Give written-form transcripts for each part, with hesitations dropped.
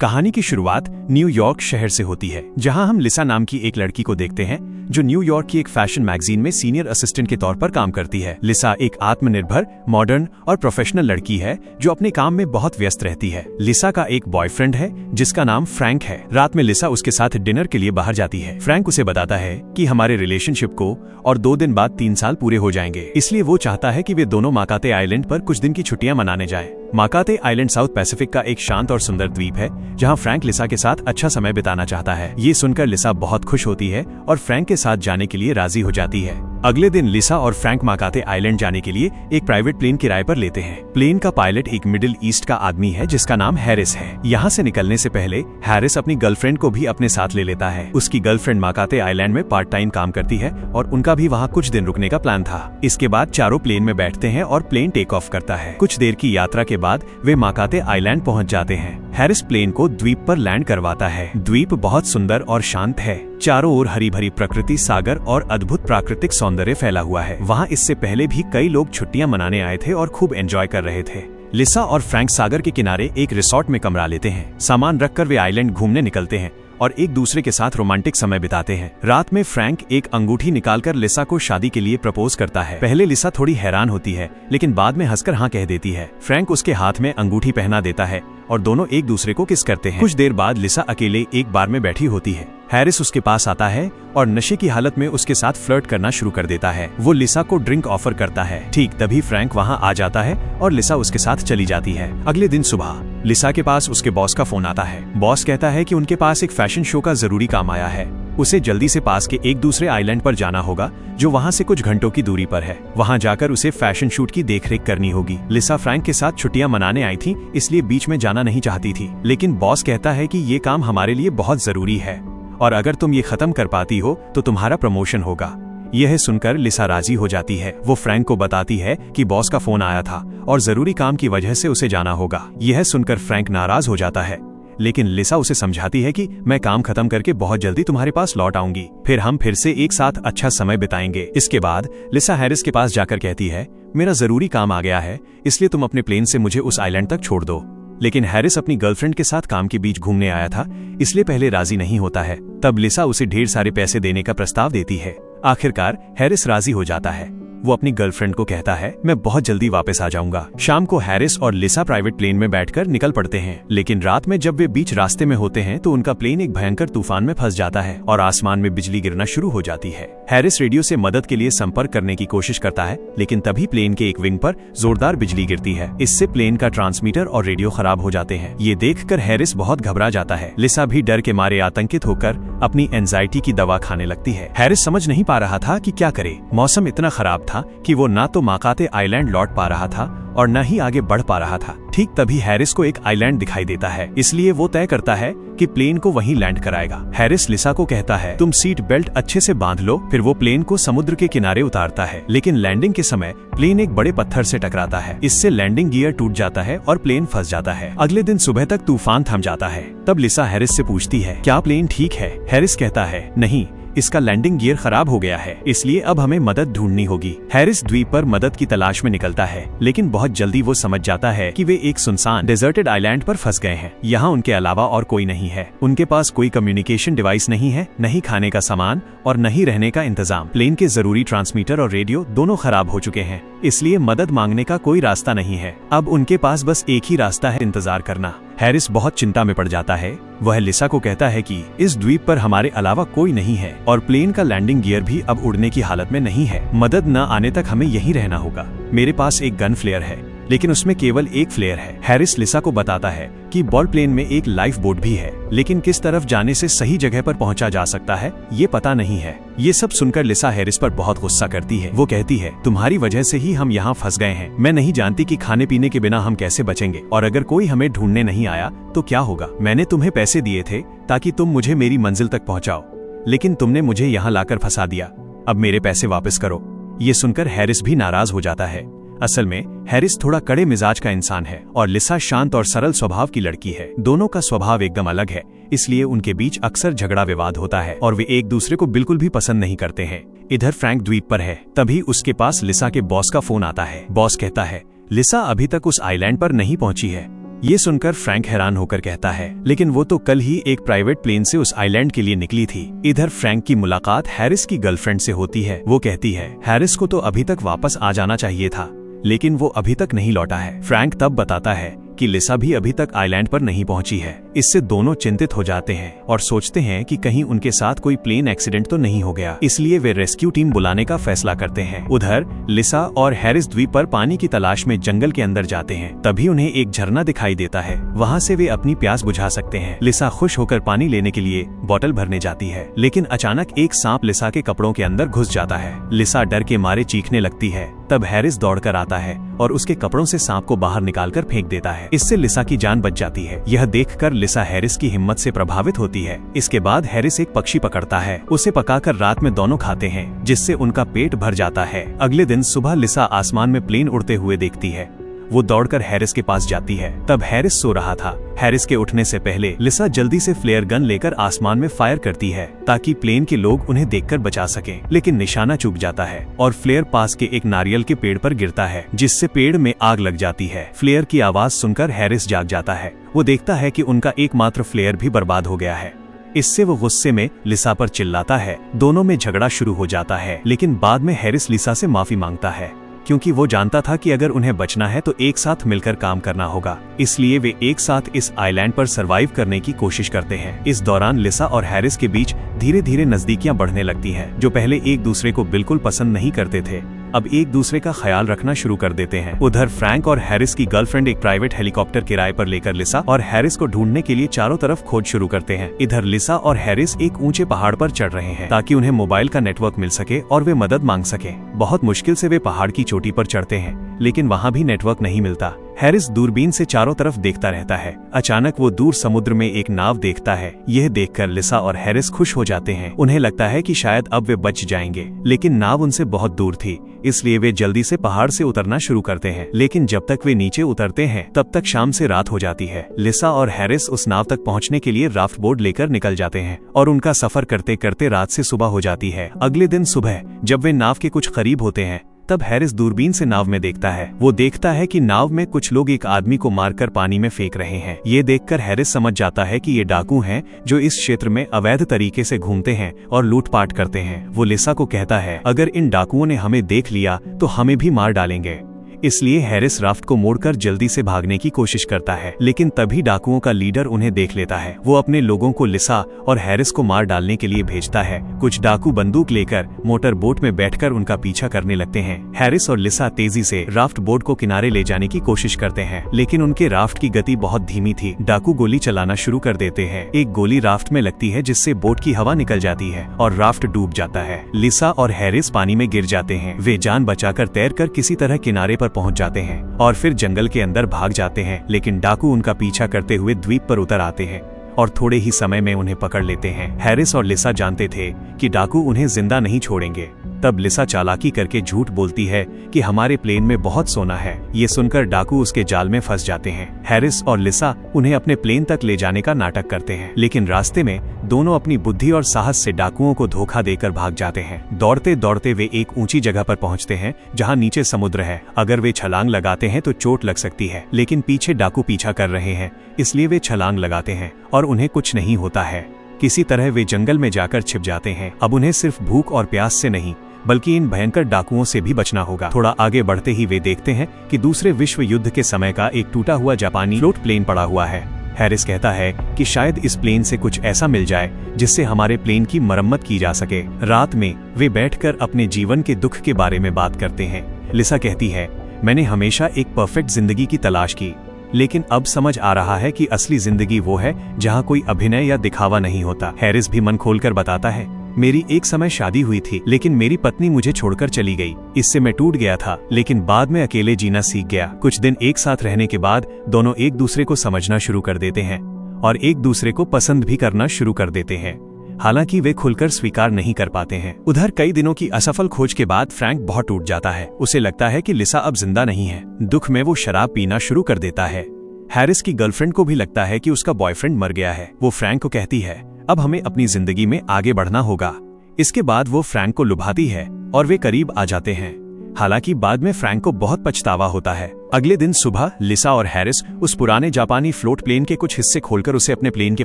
कहानी की शुरुआत न्यूयॉर्क शहर से होती है, जहां हम लिसा नाम की एक लड़की को देखते हैं जो न्यूयॉर्क की एक फैशन मैगजीन में सीनियर असिस्टेंट के तौर पर काम करती है। लिसा एक आत्मनिर्भर, मॉडर्न और प्रोफेशनल लड़की है जो अपने काम में बहुत व्यस्त रहती है। लिसा का एक बॉयफ्रेंड है जिसका नाम फ्रैंक है। रात में लिसा उसके साथ डिनर के लिए बाहर जाती है। फ्रैंक उसे बताता है कि हमारे रिलेशनशिप को और 2 दिन बाद 3 साल पूरे हो जाएंगे, इसलिए वो चाहता है कि वे दोनों माकाते आइलैंड पर कुछ दिन की छुट्टियां मनाने जाएं। माकाते आइलैंड साउथ पैसिफिक का एक शांत और सुंदर द्वीप है जहां फ्रैंक लिसा के साथ अच्छा समय बिताना चाहता है। ये सुनकर लिसा बहुत खुश होती है और फ्रैंक के साथ जाने के लिए राजी हो जाती है। अगले दिन लिसा और फ्रैंक माकाते आइलैंड जाने के लिए एक प्राइवेट प्लेन किराए पर लेते हैं। प्लेन का पायलट एक मिडिल ईस्ट का आदमी है जिसका नाम हैरिस है। यहाँ से निकलने से पहले हैरिस अपनी गर्लफ्रेंड को भी अपने साथ ले लेता है। उसकी गर्लफ्रेंड माकाते आइलैंड में पार्ट टाइम काम करती है और उनका भी वहाँ कुछ दिन रुकने का प्लान था। इसके बाद चारों प्लेन में बैठते हैं और प्लेन टेक ऑफ करता है। कुछ देर की यात्रा के बाद वे माकाते आइलैंड पहुँच जाते हैं। हैरिस प्लेन को द्वीप पर लैंड करवाता है। द्वीप बहुत सुंदर और शांत है। चारों ओर हरी भरी प्रकृति, सागर और अद्भुत प्राकृतिक सौंदर्य फैला हुआ है। वहाँ इससे पहले भी कई लोग छुट्टियां मनाने आए थे और खूब एंजॉय कर रहे थे। लिसा और फ्रैंक सागर के किनारे एक रिसोर्ट में कमरा लेते हैं। सामान रखकर वे आइलैंड घूमने निकलते हैं और एक दूसरे के साथ रोमांटिक समय बिताते हैं। रात में फ्रैंक एक अंगूठी निकालकर लिसा को शादी के लिए प्रपोज करता है। पहले लिसा थोड़ी हैरान होती है, लेकिन बाद में हंसकर हाँ कह देती है। फ्रैंक उसके हाथ में अंगूठी पहना देता है और दोनों एक दूसरे को किस करते हैं। कुछ देर बाद लिसा अकेले एक बार में बैठी होती है। हैरिस उसके पास आता है और नशे की हालत में उसके साथ फ्लर्ट करना शुरू कर देता है। वो लिसा को ड्रिंक ऑफर करता है। ठीक तभी फ्रैंक वहाँ आ जाता है और लिसा उसके साथ चली जाती है। अगले दिन सुबह लिसा के पास उसके बॉस का फोन आता है। बॉस कहता है कि उनके पास एक फैशन शो का जरूरी काम आया है। उसे जल्दी से पास के एक दूसरे आइलैंड पर जाना होगा जो वहाँ से कुछ घंटों की दूरी पर है। वहाँ जाकर उसे फैशन शूट की देखरेख करनी होगी। लिसा फ्रैंक के साथ छुट्टियां मनाने आई थी, इसलिए बीच में जाना नहीं चाहती थी, लेकिन बॉस कहता है कि ये काम हमारे लिए बहुत जरूरी है और अगर तुम ये खत्म कर पाती हो तो तुम्हारा प्रमोशन होगा। यह सुनकर लिसा राजी हो जाती है। वो फ्रैंक को बताती है कि बॉस का फोन आया था और जरूरी काम की वजह से उसे जाना होगा। यह सुनकर फ्रैंक नाराज हो जाता है, लेकिन लिसा उसे समझाती है कि मैं काम खत्म करके बहुत जल्दी तुम्हारे पास लौट आऊंगी, फिर हम फिर से एक साथ अच्छा समय बिताएंगे। इसके बाद लिसा हैरिस के पास जाकर कहती है, मेरा जरूरी काम आ गया है, इसलिए तुम अपने प्लेन से मुझे उस आइलैंड तक छोड़ दो। लेकिन हैरिस अपनी गर्लफ्रेंड के साथ काम के बीच घूमने आया था, इसलिए पहले राजी नहीं होता है। तब लिसा उसे ढेर सारे पैसे देने का प्रस्ताव देती है। आखिरकार हैरिस राजी हो जाता है। वो अपनी गर्लफ्रेंड को कहता है, मैं बहुत जल्दी वापस आ जाऊंगा। शाम को हैरिस और लिसा प्राइवेट प्लेन में बैठकर निकल पड़ते हैं, लेकिन रात में जब वे बीच रास्ते में होते हैं तो उनका प्लेन एक भयंकर तूफान में फंस जाता है और आसमान में बिजली गिरना शुरू हो जाती है। हैरिस रेडियो से मदद के लिए संपर्क करने की कोशिश करता है, लेकिन तभी प्लेन के एक विंग पर जोरदार बिजली गिरती है। इससे प्लेन का ट्रांसमीटर और रेडियो खराब हो जाते हैं। ये देखकर हैरिस बहुत घबरा जाता है। लिसा भी डर के मारे आतंकित होकर अपनी एंजाइटी की दवा खाने लगती है। हैरिस समझ नहीं पा रहा था कि क्या करे। मौसम इतना खराब था कि वो ना तो माकाते आइलैंड लौट पा रहा था और न ही आगे बढ़ पा रहा था। ठीक तभी हैरिस को एक आइलैंड दिखाई देता है, इसलिए वो तय करता है कि प्लेन को वहीं लैंड कराएगा। हैरिस लिसा को कहता है, तुम सीट बेल्ट अच्छे से बांध लो। फिर वो प्लेन को समुद्र के किनारे उतारता है, लेकिन लैंडिंग के समय प्लेन एक बड़े पत्थर से टकराता है। इससे लैंडिंग गियर टूट जाता है और प्लेन फंस जाता है। अगले दिन सुबह तक तूफान थम जाता है। तब लिसा हैरिस से पूछती है, क्या प्लेन ठीक है? हैरिस कहता है, नहीं, इसका लैंडिंग गियर खराब हो गया है, इसलिए अब हमें मदद ढूंढनी होगी। हैरिस द्वीप पर मदद की तलाश में निकलता है, लेकिन बहुत जल्दी वो समझ जाता है कि वे एक सुनसान डेजर्टेड आइलैंड पर फंस गए हैं। यहाँ उनके अलावा और कोई नहीं है। उनके पास कोई कम्युनिकेशन डिवाइस नहीं है, नहीं खाने का सामान और नहीं रहने का इंतजाम। प्लेन के जरूरी ट्रांसमीटर और रेडियो दोनों खराब हो चुके हैं, इसलिए मदद मांगने का कोई रास्ता नहीं है। अब उनके पास बस एक ही रास्ता है, इंतजार करना। हैरिस बहुत चिंता में पड़ जाता है। वह लिसा को कहता है कि इस द्वीप पर हमारे अलावा कोई नहीं है और प्लेन का लैंडिंग गियर भी अब उड़ने की हालत में नहीं है। मदद न आने तक हमें यहीं रहना होगा। मेरे पास एक गन फ्लेयर है, लेकिन उसमें केवल एक फ्लेयर है। हैरिस लिसा को बताता है कि बॉल प्लेन में एक लाइफ बोट भी है, लेकिन किस तरफ जाने से सही जगह पर पहुंचा जा सकता है ये पता नहीं है। ये सब सुनकर लिसा हैरिस पर बहुत गुस्सा करती है। वो कहती है, तुम्हारी वजह से ही हम यहाँ फंस गए हैं। मैं नहीं जानती कि खाने पीने के बिना हम कैसे बचेंगे, और अगर कोई हमें ढूंढने नहीं आया तो क्या होगा। मैंने तुम्हें पैसे दिए थे ताकि तुम मुझे मेरी मंजिल तक पहुँचाओ, लेकिन तुमने मुझे यहाँ लाकर फंसा दिया। अब मेरे पैसे वापस करो। ये सुनकर हैरिस भी नाराज हो जाता है। असल में हैरिस थोड़ा कड़े मिजाज का इंसान है और लिसा शांत और सरल स्वभाव की लड़की है। दोनों का स्वभाव एकदम अलग है, इसलिए उनके बीच अक्सर झगड़ा विवाद होता है और वे एक दूसरे को बिल्कुल भी पसंद नहीं करते हैं। इधर फ्रैंक द्वीप पर है। तभी उसके पास लिसा के बॉस का फोन आता है। बॉस कहता है, लिसा अभी तक उस आइलैंड पर नहीं पहुंची है। ये सुनकर फ्रैंक हैरान होकर कहता है, लेकिन वो तो कल ही एक प्राइवेट प्लेन से उस आइलैंड के लिए निकली थी। इधर फ्रैंक की मुलाकात हैरिस की गर्लफ्रेंड से होती है। वो कहती है हैरिस को तो अभी तक वापस आ जाना चाहिए था, लेकिन वो अभी तक नहीं लौटा है। फ्रैंक तब बताता है कि लिसा भी अभी तक आइलैंड पर नहीं पहुंची है। इससे दोनों चिंतित हो जाते हैं और सोचते हैं कि कहीं उनके साथ कोई प्लेन एक्सीडेंट तो नहीं हो गया, इसलिए वे रेस्क्यू टीम बुलाने का फैसला करते हैं। उधर लिसा और हैरिस द्वीप पर पानी की तलाश में जंगल के अंदर जाते हैं। तभी उन्हें एक झरना दिखाई देता है, वहाँ से वे अपनी प्यास बुझा सकते हैं। लिसा खुश होकर पानी लेने के लिए बोतल भरने जाती है, लेकिन अचानक एक सांप लिसा के कपड़ों के अंदर घुस जाता है। लिसा डर के मारे चीखने लगती है। तब हैरिस दौड़कर आता है और उसके कपड़ों से सांप को बाहर निकालकर फेंक देता है। इससे लिसा की जान बच जाती है। यह देखकर लिसा हैरिस की हिम्मत से प्रभावित होती है। इसके बाद हैरिस एक पक्षी पकड़ता है, उसे पकाकर रात में दोनों खाते हैं, जिससे उनका पेट भर जाता है। अगले दिन सुबह लिसा आसमान में प्लेन उड़ते हुए देखती है। वो दौड़कर हैरिस के पास जाती है। तब हैरिस सो रहा था। हैरिस के उठने से पहले लिसा जल्दी से फ्लेयर गन लेकर आसमान में फायर करती है, ताकि प्लेन के लोग उन्हें देखकर बचा सकें। लेकिन निशाना चूक जाता है और फ्लेयर पास के एक नारियल के पेड़ पर गिरता है, जिससे पेड़ में आग लग जाती है। फ्लेयर की आवाज सुनकर हैरिस जाग जाता है। वो देखता है कि उनका एकमात्र फ्लेयर भी बर्बाद हो गया है। इससे वो गुस्से में लिसा पर चिल्लाता है। दोनों में झगड़ा शुरू हो जाता है, लेकिन बाद में हैरिस लिसा से माफी मांगता है, क्योंकि वो जानता था कि अगर उन्हें बचना है तो एक साथ मिलकर काम करना होगा। इसलिए वे एक साथ इस आइलैंड पर सरवाइव करने की कोशिश करते हैं। इस दौरान लिसा और हैरिस के बीच धीरे धीरे नजदीकियां बढ़ने लगती हैं। जो पहले एक दूसरे को बिल्कुल पसंद नहीं करते थे, अब एक दूसरे का ख्याल रखना शुरू कर देते हैं। उधर फ्रैंक और हैरिस की गर्लफ्रेंड एक प्राइवेट हेलीकॉप्टर किराए पर लेकर लिसा और हैरिस को ढूंढने के लिए चारों तरफ खोज शुरू करते हैं। इधर लिसा और हैरिस एक ऊंचे पहाड़ पर चढ़ रहे हैं, ताकि उन्हें मोबाइल का नेटवर्क मिल सके और वे मदद मांग सके। बहुत मुश्किल से वे पहाड़ की चोटी पर चढ़ते हैं, लेकिन वहाँ भी नेटवर्क नहीं मिलता। हैरिस दूरबीन से चारों तरफ देखता रहता है। अचानक वो दूर समुद्र में एक नाव देखता है। यह देखकर लिसा और हैरिस खुश हो जाते हैं। उन्हें लगता है कि शायद अब वे बच जाएंगे, लेकिन नाव उनसे बहुत दूर थी, इसलिए वे जल्दी से पहाड़ से उतरना शुरू करते हैं। लेकिन जब तक वे नीचे उतरते हैं, तब तक शाम से रात हो जाती है। लिसा और हैरिस उस नाव तक पहुंचने के लिए राफ्ट बोट लेकर निकल जाते हैं और उनका सफर करते करते रात से सुबह हो जाती है। अगले दिन सुबह जब वे नाव के कुछ करीब होते हैं, तब हैरिस दूरबीन से नाव में देखता है। वो देखता है कि नाव में कुछ लोग एक आदमी को मारकर पानी में फेंक रहे हैं। ये देखकर हैरिस समझ जाता है कि ये डाकू हैं, जो इस क्षेत्र में अवैध तरीके से घूमते हैं और लूटपाट करते हैं। वो लिसा को कहता है, अगर इन डाकुओं ने हमें देख लिया तो हमें भी मार डालेंगे। इसलिए हैरिस राफ्ट को मोड़कर जल्दी से भागने की कोशिश करता है, लेकिन तभी डाकुओं का लीडर उन्हें देख लेता है। वो अपने लोगों को लिसा और हैरिस को मार डालने के लिए भेजता है। कुछ डाकू बंदूक लेकर मोटर बोट में बैठकर उनका पीछा करने लगते हैं। हैरिस और लिसा तेजी से राफ्ट बोट को किनारे ले जाने की कोशिश करते हैं, लेकिन उनके राफ्ट की गति बहुत धीमी थी। डाकू गोली चलाना शुरू कर देते हैं। एक गोली राफ्ट में लगती है, जिससे बोट की हवा निकल जाती है और राफ्ट डूब जाता है। लिसा और हैरिस पानी में गिर जाते हैं। वे जान बचाकर तैरकर किसी तरह किनारे पर पहुंच जाते हैं और फिर जंगल के अंदर भाग जाते हैं, लेकिन डाकू उनका पीछा करते हुए द्वीप पर उतर आते हैं और थोड़े ही समय में उन्हें पकड़ लेते हैं। हैरिस और लिसा जानते थे कि डाकू उन्हें जिंदा नहीं छोड़ेंगे। तब लिसा चालाकी करके झूठ बोलती है कि हमारे प्लेन में बहुत सोना है। ये सुनकर डाकू उसके जाल में फंस जाते हैं। हैरिस और लिसा उन्हें अपने प्लेन तक ले जाने का नाटक करते हैं, लेकिन रास्ते में दोनों अपनी बुद्धि और साहस से डाकुओं को धोखा देकर भाग जाते हैं। दौड़ते दौड़ते वे एक ऊंची जगह पर पहुंचते हैं, जहां नीचे समुद्र है। अगर वे छलांग लगाते हैं तो चोट लग सकती है, लेकिन पीछे डाकू पीछा कर रहे हैं, इसलिए वे छलांग लगाते हैं और उन्हें कुछ नहीं होता है। किसी तरह वे जंगल में जाकर छिप जाते हैं। अब उन्हें सिर्फ भूख और प्यास से नहीं, बल्कि इन भयंकर डाकुओं से भी बचना होगा। थोड़ा आगे बढ़ते ही वे देखते हैं कि दूसरे विश्व युद्ध के समय का एक टूटा हुआ जापानी फ्लोट प्लेन पड़ा हुआ है। हैरिस कहता है कि शायद इस प्लेन से कुछ ऐसा मिल जाए जिससे हमारे प्लेन की मरम्मत की जा सके। रात में वे बैठकर अपने जीवन के दुख के बारे में बात करते हैं। लिसा कहती है, मैंने हमेशा एक परफेक्ट जिंदगी की तलाश की, लेकिन अब समझ आ रहा है कि असली जिंदगी वो है जहाँ कोई अभिनय या दिखावा नहीं होता। हैरिस भी मन खोलकर बताता है, मेरी एक समय शादी हुई थी, लेकिन मेरी पत्नी मुझे छोड़कर चली गई। इससे मैं टूट गया था, लेकिन बाद में अकेले जीना सीख गया। कुछ दिन एक साथ रहने के बाद दोनों एक दूसरे को समझना शुरू कर देते हैं और एक दूसरे को पसंद भी करना शुरू कर देते हैं, हालांकि वे खुलकर स्वीकार नहीं कर पाते हैं। उधर कई दिनों की असफल खोज के बाद फ्रैंक बहुत टूट जाता है। उसे लगता है कि लिसा अब जिंदा नहीं है। दुख में वो शराब पीना शुरू कर देता है। हैरिस की गर्लफ्रेंड को भी लगता है कि उसका बॉयफ्रेंड मर गया है। वो फ्रैंक को कहती है, अब हमें अपनी जिंदगी में आगे बढ़ना होगा। इसके बाद वो फ्रैंक को लुभाती है और वे करीब आ जाते हैं। हालांकि बाद में फ्रैंक को बहुत पछतावा होता है। अगले दिन सुबह लिसा और हैरिस उस पुराने जापानी फ्लोट प्लेन के कुछ हिस्से खोलकर उसे अपने प्लेन के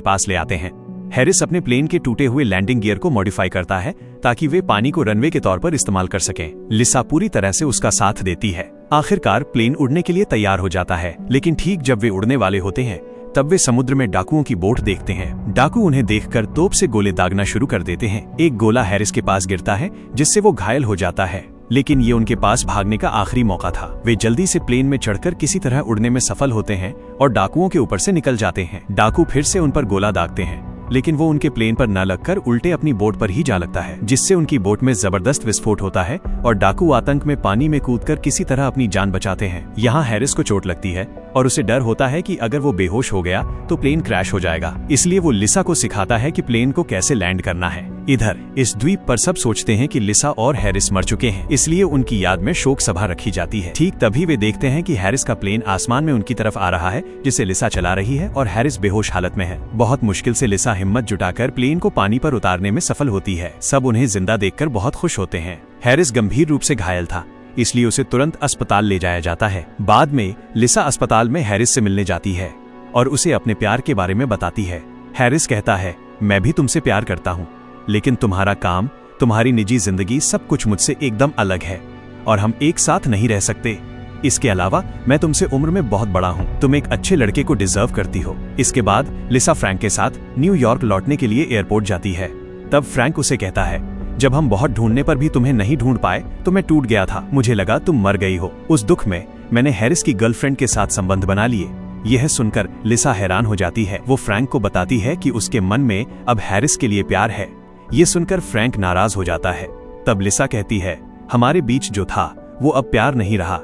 पास ले आते हैं। हैरिस अपने प्लेन के टूटे हुए लैंडिंग गियर को मॉडिफाई करता है ताकि वे पानी को रनवे के तौर पर इस्तेमाल कर सकें। लिसा पूरी तरह से उसका साथ देती है। आखिरकार प्लेन उड़ने के लिए तैयार हो जाता है, लेकिन ठीक जब वे उड़ने वाले होते हैं तब वे समुद्र में डाकुओं की बोट देखते हैं। डाकू उन्हें देखकर तोप से गोले दागना शुरू कर देते हैं। एक गोला हैरिस के पास गिरता है जिससे वो घायल हो जाता है, लेकिन ये उनके पास भागने का आखिरी मौका था। वे जल्दी से प्लेन में चढ़कर किसी तरह उड़ने में सफल होते हैं और डाकुओं के ऊपर से निकल जाते हैं। डाकू फिर से उन पर गोला दागते हैं, लेकिन वो उनके प्लेन पर न लगकर उल्टे अपनी बोट पर ही जा लगता है, जिससे उनकी बोट में जबरदस्त विस्फोट होता है और डाकू आतंक में पानी में कूदकर किसी तरह अपनी जान बचाते हैं। यहाँ हैरिस को चोट लगती है और उसे डर होता है कि अगर वो बेहोश हो गया तो प्लेन क्रैश हो जाएगा। इसलिए वो लिसा को सिखाता है कि प्लेन को कैसे लैंड करना है। इधर इस द्वीप पर सब सोचते हैं कि लिसा और हैरिस मर चुके हैं, इसलिए उनकी याद में शोक सभा रखी जाती है। ठीक तभी वे देखते हैं कि हैरिस का प्लेन आसमान में उनकी तरफ आ रहा है, जिसे लिसा चला रही है और हैरिस बेहोश हालत में है। बहुत मुश्किल से लिसा हिम्मत जुटाकर प्लेन को पानी पर उतारने में सफल होती है। सब उन्हें जिंदा देखकर बहुत खुश होते हैं। हैरिस गंभीर रूप से घायल था, इसलिए उसे तुरंत अस्पताल ले जाया जाता है। बाद में लिसा अस्पताल में हैरिस से मिलने जाती है और उसे अपने प्यार के बारे में बताती है। हैरिस कहता है, मैं भी तुमसे प्यार करता हूँ, लेकिन तुम्हारा काम, तुम्हारी निजी जिंदगी, सब कुछ मुझसे एकदम अलग है और हम एक साथ नहीं रह सकते। इसके अलावा मैं तुमसे उम्र में बहुत बड़ा हूँ। तुम एक अच्छे लड़के को डिजर्व करती हो। इसके बाद लिसा फ्रैंक के साथ न्यूयॉर्क लौटने के लिए एयरपोर्ट जाती है। तब फ्रैंक उसे कहता है, जब हम बहुत ढूंढने पर भी तुम्हें नहीं ढूंढ पाए तो मैं टूट गया था। मुझे लगा तुम मर गई हो। उस दुख में मैंने हैरिस की गर्लफ्रेंड के साथ संबंध बना लिए। यह सुनकर लिसा हैरान हो जाती है। वो फ्रैंक को बताती है कि उसके मन में अब हैरिस के लिए प्यार है। ये सुनकर फ्रैंक नाराज हो जाता है। तब लिसा कहती है, हमारे बीच जो था वो अब प्यार नहीं रहा,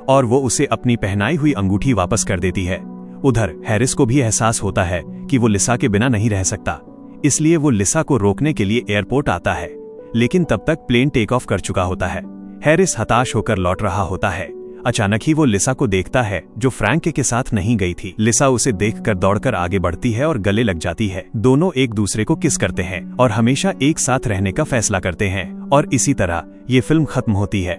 और वो उसे अपनी पहनाई हुई अंगूठी वापस कर देती है। उधर हैरिस को भी एहसास होता है कि वो लिसा के बिना नहीं रह सकता, इसलिए वो लिसा को रोकने के लिए एयरपोर्ट आता है, लेकिन तब तक प्लेन टेक ऑफ कर चुका होता है। हैरिस हताश होकर लौट रहा होता है। अचानक ही वो लिसा को देखता है, जो फ्रैंक के साथ नहीं गई थी। लिसा उसे देखकर दौड़कर आगे बढ़ती है और गले लग जाती है। दोनों एक दूसरे को किस करते हैं और हमेशा एक साथ रहने का फैसला करते हैं, और इसी तरह ये फिल्म खत्म होती है।